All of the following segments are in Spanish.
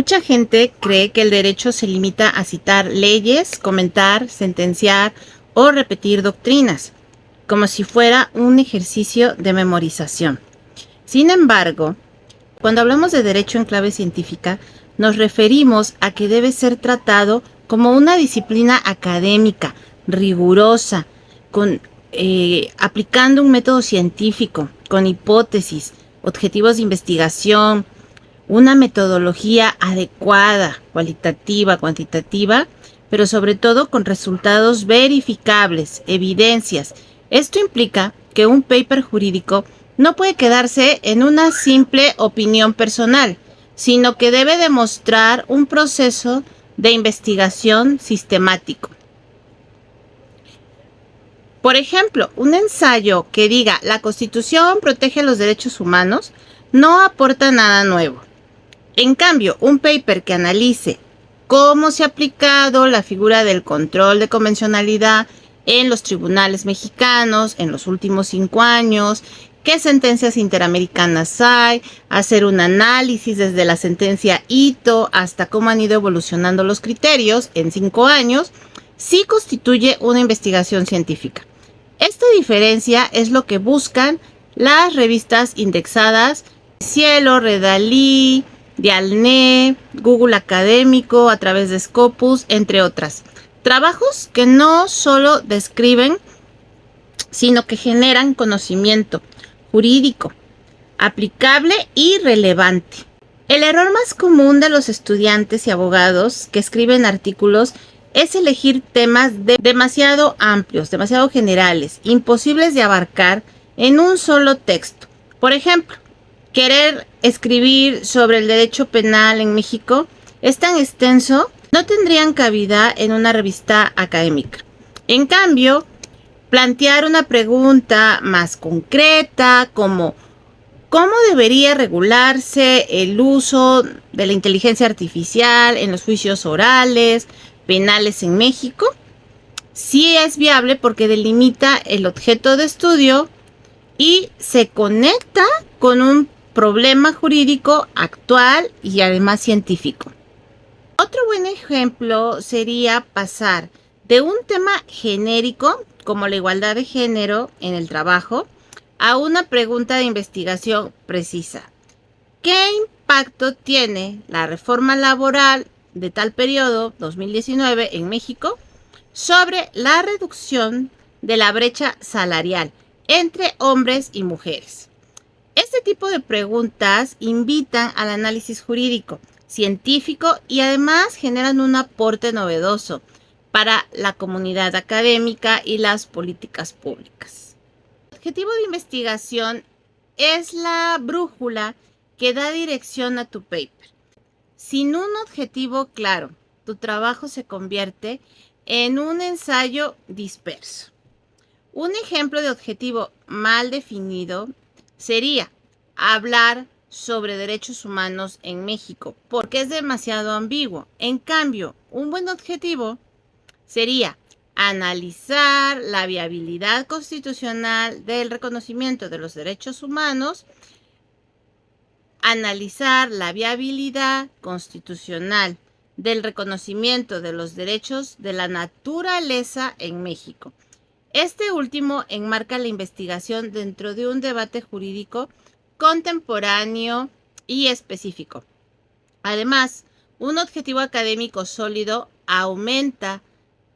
Mucha gente cree que el derecho se limita a citar leyes, comentar, sentenciar o repetir doctrinas, como si fuera un ejercicio de memorización. Sin embargo, cuando hablamos de derecho en clave científica, nos referimos a que debe ser tratado como una disciplina académica, rigurosa, aplicando un método científico, con hipótesis, objetivos de investigación, una metodología adecuada, cualitativa, cuantitativa, pero sobre todo con resultados verificables, evidencias. Esto implica que un paper jurídico no puede quedarse en una simple opinión personal, sino que debe demostrar un proceso de investigación sistemático. Por ejemplo, un ensayo que diga la Constitución protege los derechos humanos no aporta nada nuevo. En cambio, un paper que analice cómo se ha aplicado la figura del control de convencionalidad en los tribunales mexicanos en los últimos 5 años, qué sentencias interamericanas hay, hacer un análisis desde la sentencia Ito hasta cómo han ido evolucionando los criterios en 5 años, sí constituye una investigación científica. Esta diferencia es lo que buscan las revistas indexadas Cielo, Redalí, Dialnet, Google Académico, a través de Scopus, entre otras. Trabajos que no solo describen, sino que generan conocimiento jurídico, aplicable y relevante. El error más común de los estudiantes y abogados que escriben artículos es elegir temas demasiado amplios, demasiado generales, imposibles de abarcar en un solo texto. Por ejemplo, querer escribir sobre el derecho penal en México es tan extenso, no tendrían cabida en una revista académica. En cambio, plantear una pregunta más concreta, como ¿cómo debería regularse el uso de la inteligencia artificial en los juicios orales, penales en México? Sí es viable porque delimita el objeto de estudio y se conecta con un problema jurídico actual y además científico. Otro buen ejemplo sería pasar de un tema genérico, como la igualdad de género en el trabajo, a una pregunta de investigación precisa. ¿Qué impacto tiene la reforma laboral de tal periodo, 2019, en México, sobre la reducción de la brecha salarial entre hombres y mujeres? Este tipo de preguntas invitan al análisis jurídico, científico y además generan un aporte novedoso para la comunidad académica y las políticas públicas. El objetivo de investigación es la brújula que da dirección a tu paper. Sin un objetivo claro, tu trabajo se convierte en un ensayo disperso. Un ejemplo de objetivo mal definido sería hablar sobre derechos humanos en México, porque es demasiado ambiguo. En cambio, un buen objetivo sería analizar la viabilidad constitucional del reconocimiento de los derechos humanos, analizar la viabilidad constitucional del reconocimiento de los derechos de la naturaleza en México. Este último enmarca la investigación dentro de un debate jurídico contemporáneo y específico. Además, un objetivo académico sólido aumenta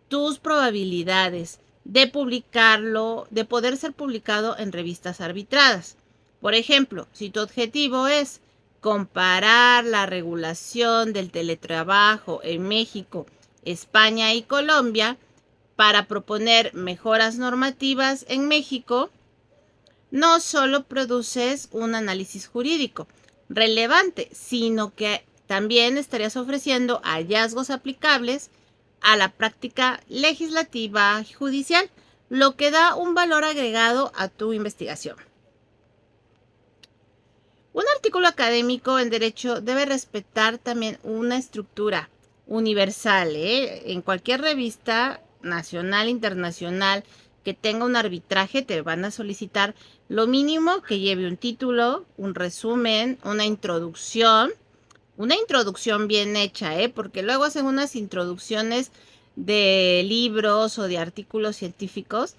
tus probabilidades de publicarlo, de poder ser publicado en revistas arbitradas. Por ejemplo, si tu objetivo es comparar la regulación del teletrabajo en México, España y Colombia para proponer mejoras normativas en México, no solo produces un análisis jurídico relevante, sino que también estarías ofreciendo hallazgos aplicables a la práctica legislativa y judicial, lo que da un valor agregado a tu investigación. Un artículo académico en derecho debe respetar también una estructura universal, En cualquier revista nacional, internacional, que tenga un arbitraje, te van a solicitar lo mínimo que lleve un título, un resumen, una introducción, una introducción bien hecha, porque luego hacen unas introducciones de libros o de artículos científicos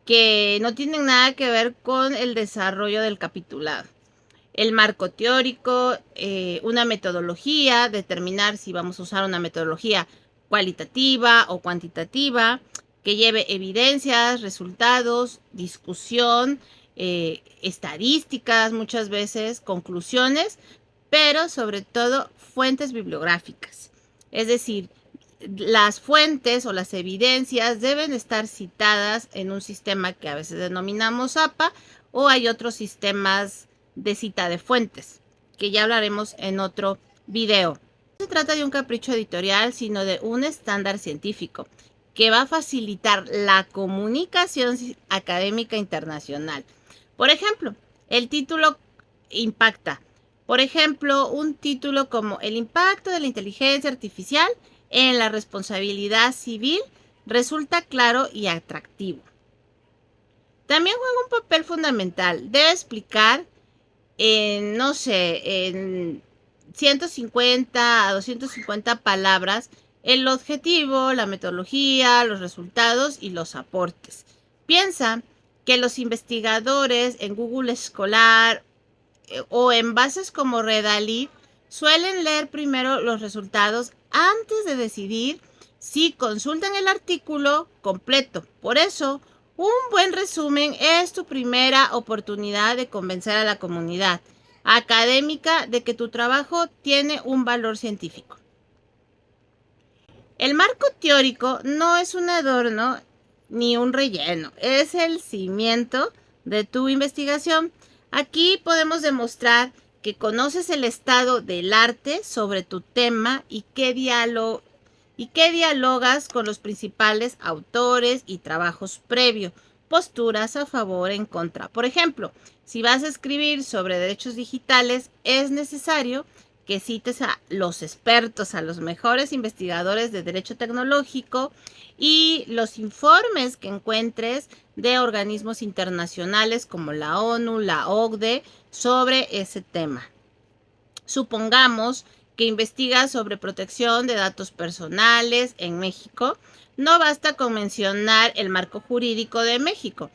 que no tienen nada que ver con el desarrollo del capitulado. El marco teórico, una metodología, determinar si vamos a usar una metodología cualitativa o cuantitativa, que lleve evidencias, resultados, discusión, estadísticas muchas veces, conclusiones, pero sobre todo fuentes bibliográficas. Es decir, las fuentes o las evidencias deben estar citadas en un sistema que a veces denominamos APA, o hay otros sistemas de cita de fuentes, que ya hablaremos en otro video. No se trata de un capricho editorial, sino de un estándar científico que va a facilitar la comunicación académica internacional. Por ejemplo, el título impacta. Por ejemplo, un título como El impacto de la inteligencia artificial en la responsabilidad civil resulta claro y atractivo. También juega un papel fundamental. Debe explicar en 150 a 250 palabras el objetivo, la metodología, los resultados y los aportes. Piensa que los investigadores en Google Scholar o en bases como Redalyt suelen leer primero los resultados antes de decidir si consultan el artículo completo. Por eso, un buen resumen es tu primera oportunidad de convencer a la comunidad académica de que tu trabajo tiene un valor científico. El marco teórico no es un adorno ni un relleno, es el cimiento de tu investigación. Aquí podemos demostrar que conoces el estado del arte sobre tu tema y que dialogas con los principales autores y trabajos previos, posturas a favor, en contra. Por ejemplo, si vas a escribir sobre derechos digitales, es necesario que cites a los expertos, a los mejores investigadores de derecho tecnológico y los informes que encuentres de organismos internacionales como la ONU, la OCDE, sobre ese tema. Supongamos que investigas sobre protección de datos personales en México. No basta con mencionar el marco jurídico de México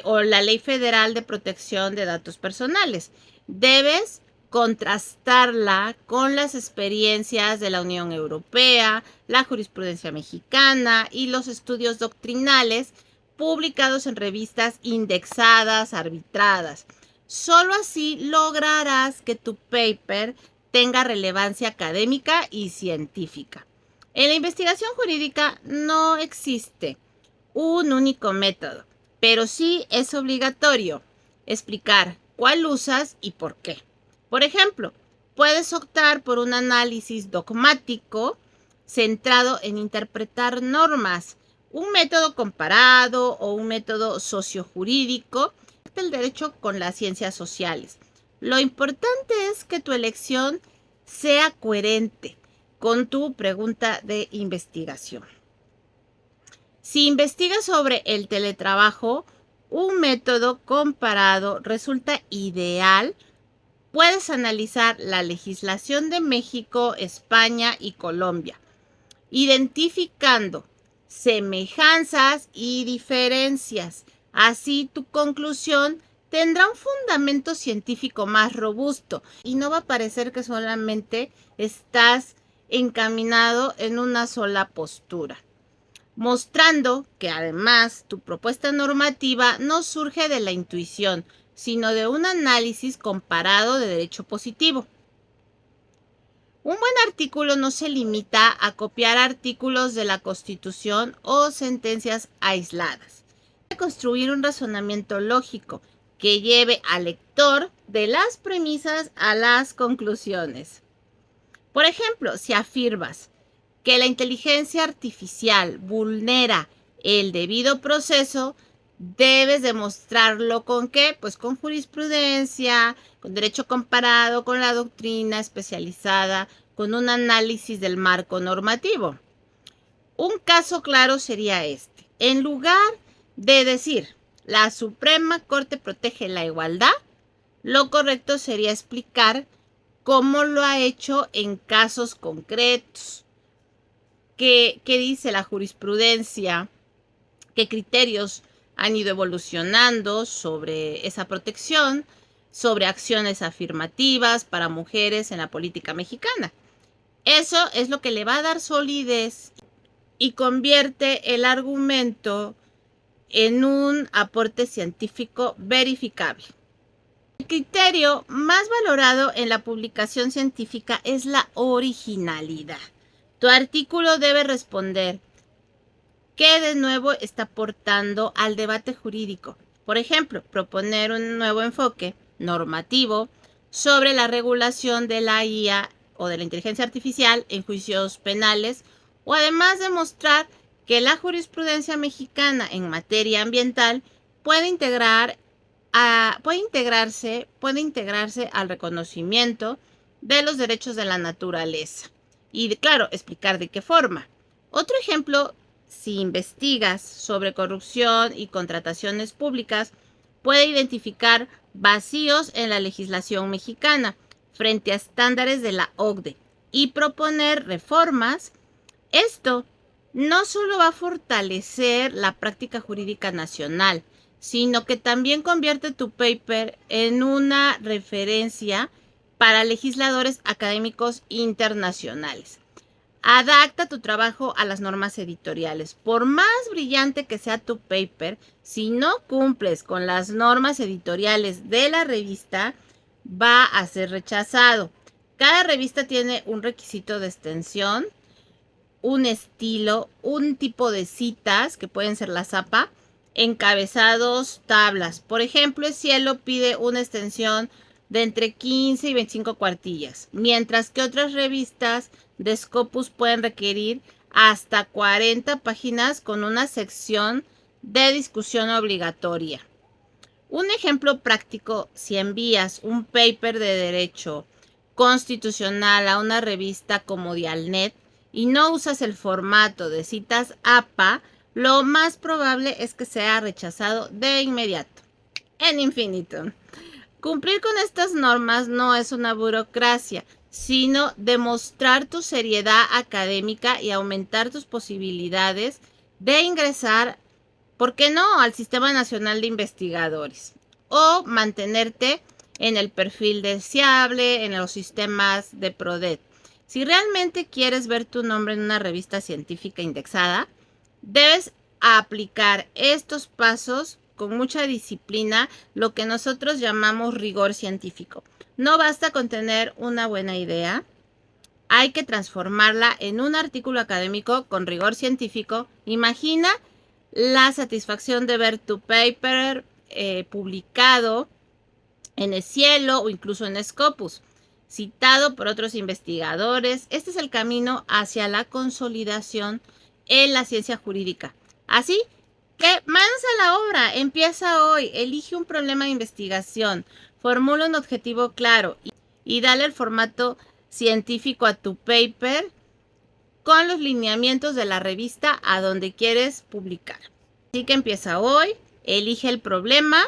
o la Ley Federal de Protección de Datos Personales. Debes contrastarla con las experiencias de la Unión Europea, la jurisprudencia mexicana y los estudios doctrinales publicados en revistas indexadas, arbitradas. Solo así lograrás que tu paper tenga relevancia académica y científica. En la investigación jurídica no existe un único método, pero sí es obligatorio explicar cuál usas y por qué. Por ejemplo, puedes optar por un análisis dogmático centrado en interpretar normas, un método comparado o un método sociojurídico del derecho con las ciencias sociales. Lo importante es que tu elección sea coherente con tu pregunta de investigación. Si investigas sobre el teletrabajo, un método comparado resulta ideal. Puedes analizar la legislación de México, España y Colombia, identificando semejanzas y diferencias. Así tu conclusión tendrá un fundamento científico más robusto y no va a parecer que solamente estás encaminado en una sola postura, mostrando que además tu propuesta normativa no surge de la intuición, sino de un análisis comparado de derecho positivo. Un buen artículo no se limita a copiar artículos de la Constitución o sentencias aisladas. Debe construir un razonamiento lógico que lleve al lector de las premisas a las conclusiones. Por ejemplo, si afirmas que la inteligencia artificial vulnera el debido proceso, debes demostrarlo ¿con qué? Pues con jurisprudencia, con derecho comparado, con la doctrina especializada, con un análisis del marco normativo. Un caso claro sería este. En lugar de decir, la Suprema Corte protege la igualdad, lo correcto sería explicar cómo lo ha hecho en casos concretos. ¿Qué dice la jurisprudencia? ¿Qué criterios han ido evolucionando sobre esa protección, sobre acciones afirmativas para mujeres en la política mexicana? Eso es lo que le va a dar solidez y convierte el argumento en un aporte científico verificable. El criterio más valorado en la publicación científica es la originalidad. Tu artículo debe responder qué de nuevo está aportando al debate jurídico. Por ejemplo, proponer un nuevo enfoque normativo sobre la regulación de la IA o de la inteligencia artificial en juicios penales, o además demostrar que la jurisprudencia mexicana en materia ambiental puede integrarse al reconocimiento de los derechos de la naturaleza. Y claro, explicar de qué forma. Otro ejemplo, si investigas sobre corrupción y contrataciones públicas, puede identificar vacíos en la legislación mexicana frente a estándares de la OCDE y proponer reformas. Esto no solo va a fortalecer la práctica jurídica nacional, sino que también convierte tu paper en una referencia para legisladores académicos internacionales. Adapta tu trabajo a las normas editoriales. Por más brillante que sea tu paper, si no cumples con las normas editoriales de la revista, va a ser rechazado. Cada revista tiene un requisito de extensión, un estilo, un tipo de citas, que pueden ser la zapa, encabezados, tablas. Por ejemplo, El Cielo pide una extensión de entre 15 y 25 cuartillas, mientras que otras revistas de Scopus pueden requerir hasta 40 páginas con una sección de discusión obligatoria. Un ejemplo práctico: si envías un paper de derecho constitucional a una revista como Dialnet y no usas el formato de citas APA, lo más probable es que sea rechazado de inmediato. En Infinitum. Cumplir con estas normas no es una burocracia, sino demostrar tu seriedad académica y aumentar tus posibilidades de ingresar, ¿por qué no?, al Sistema Nacional de Investigadores, o mantenerte en el perfil deseable en los sistemas de PRODET. Si realmente quieres ver tu nombre en una revista científica indexada, debes aplicar estos pasos con mucha disciplina, lo que nosotros llamamos rigor científico. No basta con tener una buena idea, hay que transformarla en un artículo académico con rigor científico. Imagina la satisfacción de ver tu paper publicado en El Cielo o incluso en Scopus, citado por otros investigadores. Este es el camino hacia la consolidación en la ciencia jurídica. Así que manos a la obra, empieza hoy, elige un problema de investigación, formula un objetivo claro y dale el formato científico a tu paper con los lineamientos de la revista a donde quieres publicar. Así que empieza hoy, elige el problema,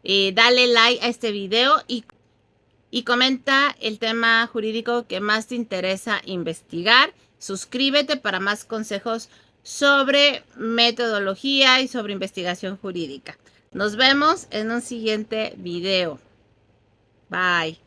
dale like a este video y comenta el tema jurídico que más te interesa investigar. Suscríbete para más consejos sobre metodología y sobre investigación jurídica. Nos vemos en un siguiente video. Bye.